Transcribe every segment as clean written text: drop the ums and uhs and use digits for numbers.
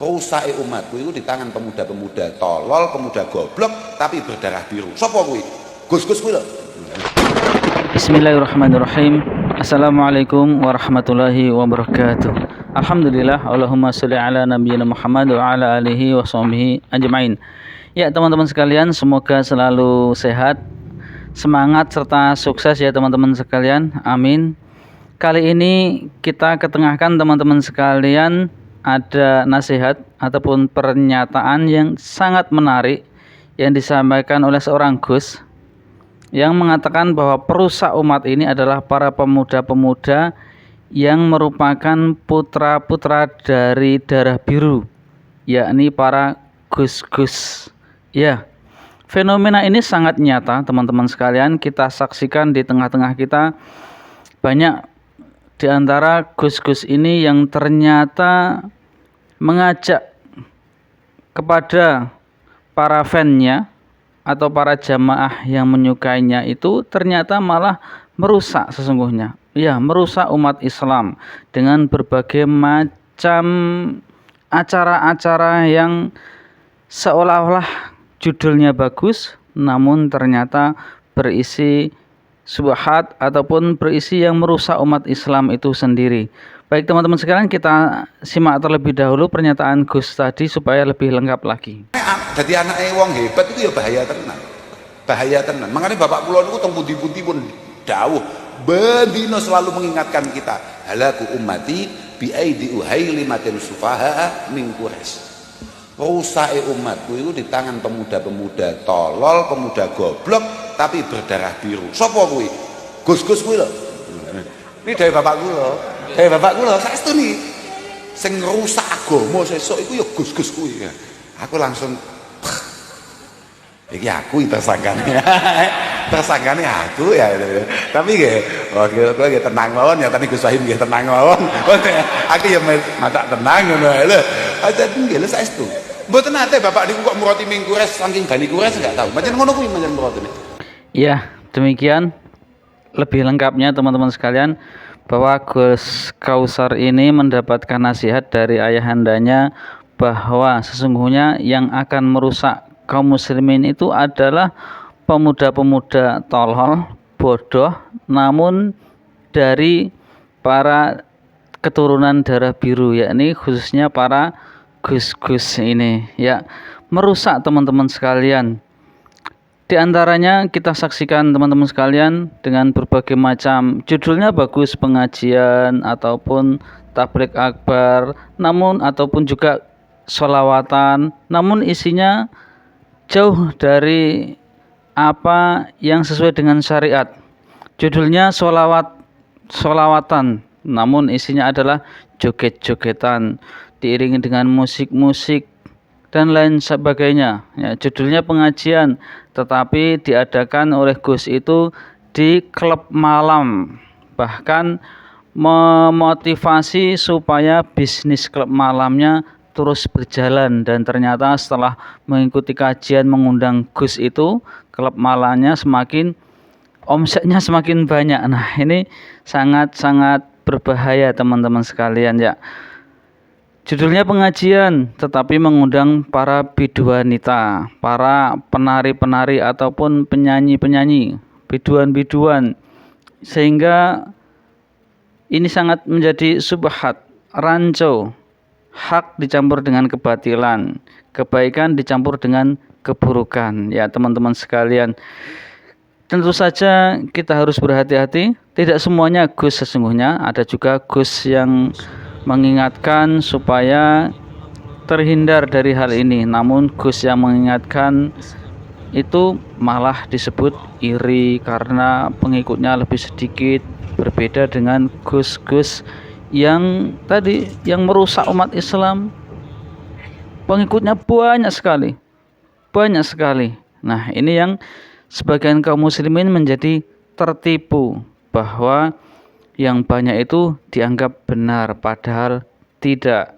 Rusake umatku itu di tangan pemuda-pemuda tolol, pemuda goblok tapi berdarah biru. Sopo kuwi? Gus-gus kuwi lho. Bismillahirrahmanirrahim. Assalamualaikum warahmatullahi wabarakatuh. Alhamdulillah, Allahumma sholli ala nabiyyina Muhammad wa ala alihi wa sahbihi ajmain. Ya teman-teman sekalian, semoga selalu sehat, semangat serta sukses ya teman-teman sekalian. Amin. Kali ini kita ketengahkan teman-teman sekalian ada nasihat ataupun pernyataan yang sangat menarik yang disampaikan oleh seorang Gus yang mengatakan bahwa perusak umat ini adalah para pemuda-pemuda yang merupakan putra-putra dari darah biru, yakni para gus-gus. Ya, fenomena ini sangat nyata teman-teman sekalian. Kita saksikan di tengah-tengah kita banyak di antara gus-gus ini yang ternyata mengajak kepada para fan-nya atau para jamaah yang menyukainya itu ternyata malah merusak sesungguhnya. Ya, merusak umat Islam dengan berbagai macam acara-acara yang seolah-olah judulnya bagus namun ternyata berisi subhat ataupun berisi yang merusak umat Islam itu sendiri. Baik teman-teman sekalian, kita simak terlebih dahulu pernyataan Gus tadi supaya lebih lengkap lagi. Jadi anake wong hebat itu ya bahaya tenan. Bahaya tenan. Makanya bapak kula niku teng pundi-pundi pun dawuh, bendina selalu mengingatkan kita, halaku ummati bi aidi uhailimatin sufaha min Quraisy. Rusake umatku itu di tangan pemuda-pemuda tolol, pemuda goblok tapi berdarah biru. Sopo kuwi? Gus-gus kuwi lho. Ini dari bapak kula. Dari bapak kula saestu nih. Sing ngrusak agama sesuk iku ya gus-gus kuwi. Aku langsung iki aku tersangkane. Tersangkane aku ya. Tapi nggih, kowe nggih tenang mawon ya tadi Gus Wahim nggih tenang mawon. Aku ya mata tenang ngono lho. Aja nggih lho saestu. Mboten nate bapak niku kok murati ming Quraisy saking bani Quraisy enggak tahu. Pancen ngono kuwi pancen muratine. Ya, demikian lebih lengkapnya teman-teman sekalian bahwa Gus Kausar ini mendapatkan nasihat dari ayahandanya bahwa sesungguhnya yang akan merusak kaum muslimin itu adalah pemuda-pemuda tolol, bodoh, namun dari para keturunan darah biru, yakni khususnya para gus-gus ini ya, merusak teman-teman sekalian. Di antaranya kita saksikan teman-teman sekalian dengan berbagai macam judulnya bagus, pengajian ataupun tabligh akbar, namun ataupun juga sholawatan, namun isinya jauh dari apa yang sesuai dengan syariat. Judulnya sholawatan, namun isinya adalah joget-jogetan diiringi dengan musik-musik dan lain sebagainya. Ya, judulnya pengajian, tetapi diadakan oleh Gus itu di klub malam, bahkan memotivasi supaya bisnis klub malamnya terus berjalan. Dan ternyata setelah mengikuti kajian mengundang Gus itu, klub malamnya omsetnya semakin banyak. Nah, ini sangat-sangat berbahaya teman-teman sekalian ya. Judulnya pengajian, tetapi mengundang para biduanita, para penari-penari ataupun penyanyi-penyanyi, biduan-biduan, sehingga ini sangat menjadi subhat, rancu, hak dicampur dengan kebatilan, kebaikan dicampur dengan keburukan. Ya teman-teman sekalian, tentu saja kita harus berhati-hati. Tidak semuanya Gus sesungguhnya, ada juga Gus yang mengingatkan supaya terhindar dari hal ini. Namun Gus yang mengingatkan itu malah disebut iri karena pengikutnya lebih sedikit, berbeda dengan gus-gus yang tadi yang merusak umat Islam, pengikutnya banyak sekali. Nah, ini yang sebagian kaum muslimin menjadi tertipu bahwa yang banyak itu dianggap benar padahal tidak.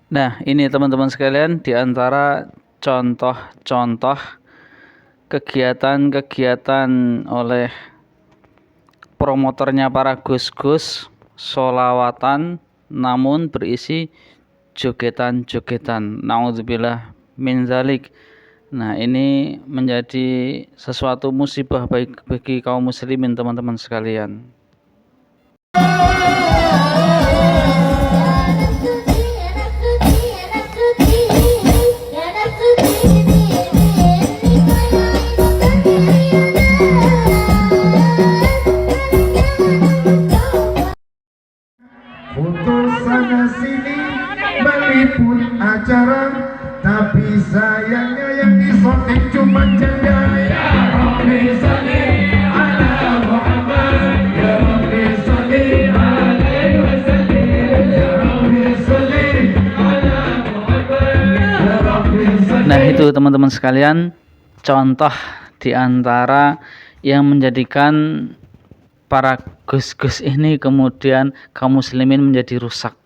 Nah, ini teman-teman sekalian di antara contoh-contoh kegiatan-kegiatan oleh promotornya para gus-gus, sholawatan namun berisi jogetan-jogetan. Nauzubillah min zalik. Nah, ini menjadi sesuatu musibah baik bagi kaum muslimin teman-teman sekalian. Untuk sana sini meliput acara, tapi sayangnya yang disorting cuma janda. Ya Rabbi salli ala Muhammad, ya Rabbi salli alaihi wasallam, ya Rabbi salli ala Muhammad, ya Rabbi salli. Nah, itu teman-teman sekalian, contoh di antara yang menjadikan para gus-gus ini kemudian kaum muslimin menjadi rusak.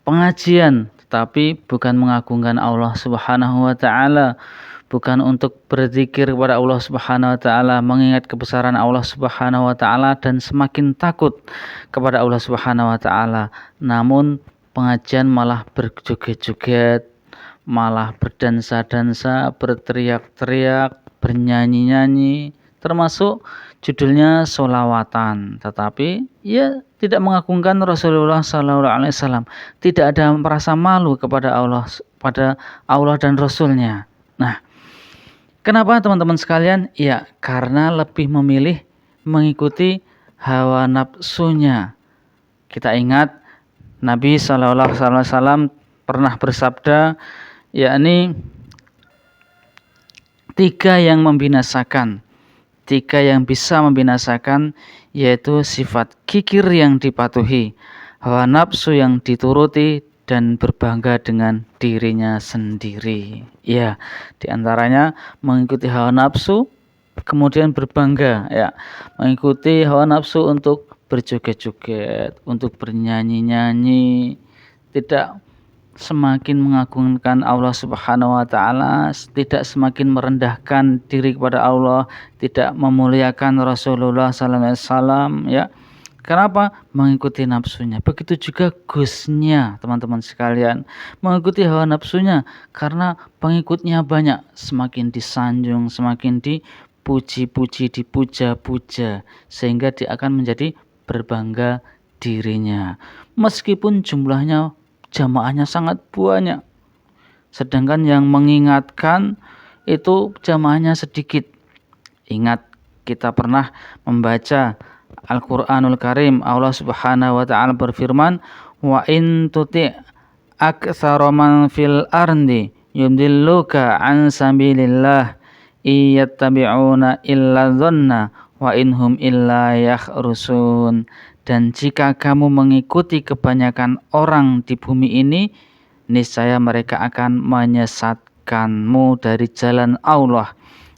Pengajian tetapi bukan mengagungkan Allah Subhanahu wa taala, bukan untuk berzikir kepada Allah Subhanahu wa taala, mengingat kebesaran Allah Subhanahu wa taala dan semakin takut kepada Allah Subhanahu wa taala. Namun pengajian malah berjoget-joget, malah berdansa-dansa, berteriak-teriak, bernyanyi-nyanyi, termasuk judulnya sholawatan, tetapi ya tidak mengagungkan Rasulullah SAW, tidak ada merasa malu kepada Allah, dan Rasulnya. Nah, kenapa teman-teman sekalian? Ya, karena lebih memilih mengikuti hawa nafsunya. Kita ingat Nabi SAW pernah bersabda, yakni 3 yang membinasakan. 3 yang bisa membinasakan, yaitu sifat kikir yang dipatuhi, hawa nafsu yang dituruti, dan berbangga dengan dirinya sendiri. Ya, diantaranya mengikuti hawa nafsu, kemudian berbangga, ya, mengikuti hawa nafsu untuk berjoget-joget, untuk bernyanyi-nyanyi, tidak semakin mengagungkan Allah Subhanahu wa taala, tidak semakin merendahkan diri kepada Allah, tidak memuliakan Rasulullah sallallahu alaihi wasallam, ya. Kenapa? Mengikuti nafsunya. Begitu juga gusnya, teman-teman sekalian, mengikuti hawa nafsunya karena pengikutnya banyak, semakin disanjung, semakin dipuji-puji, dipuja-puja, sehingga dia akan menjadi berbangga dirinya. Meskipun jamaahnya sangat banyak, sedangkan yang mengingatkan itu jamaahnya sedikit. Ingat, kita pernah membaca Al-Qur'anul Karim, Allah Subhanahu wa taala berfirman, wa in tuti' aktsara man fil ardi yudilluka an sabilillah iyattabi'una illa dhanna wa inhum illa yakhrusun. Dan jika kamu mengikuti kebanyakan orang di bumi ini, niscaya mereka akan menyesatkanmu dari jalan Allah.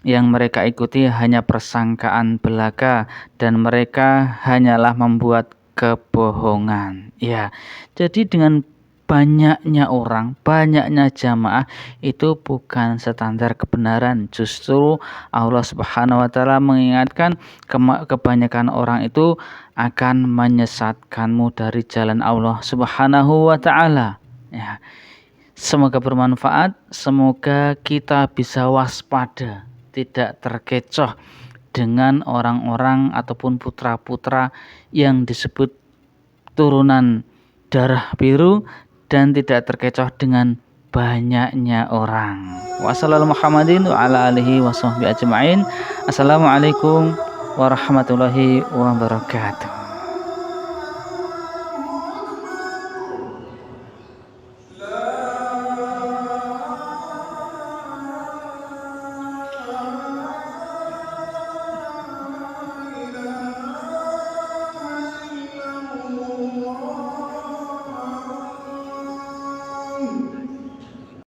Yang mereka ikuti hanya persangkaan belaka, dan mereka hanyalah membuat kebohongan. Ya, jadi dengan banyaknya orang, banyaknya jamaah itu bukan standar kebenaran. Justru Allah Subhanahu wa taala mengingatkan kebanyakan orang itu akan menyesatkanmu dari jalan Allah Subhanahu wa taala. Ya. Semoga bermanfaat, semoga kita bisa waspada, tidak terkecoh dengan orang-orang ataupun putra-putra yang disebut turunan darah biru, dan tidak terkecoh dengan banyaknya orang. Wassalamualaikum warahmatullahi wabarakatuh. Assalamualaikum warahmatullahi wabarakatuh.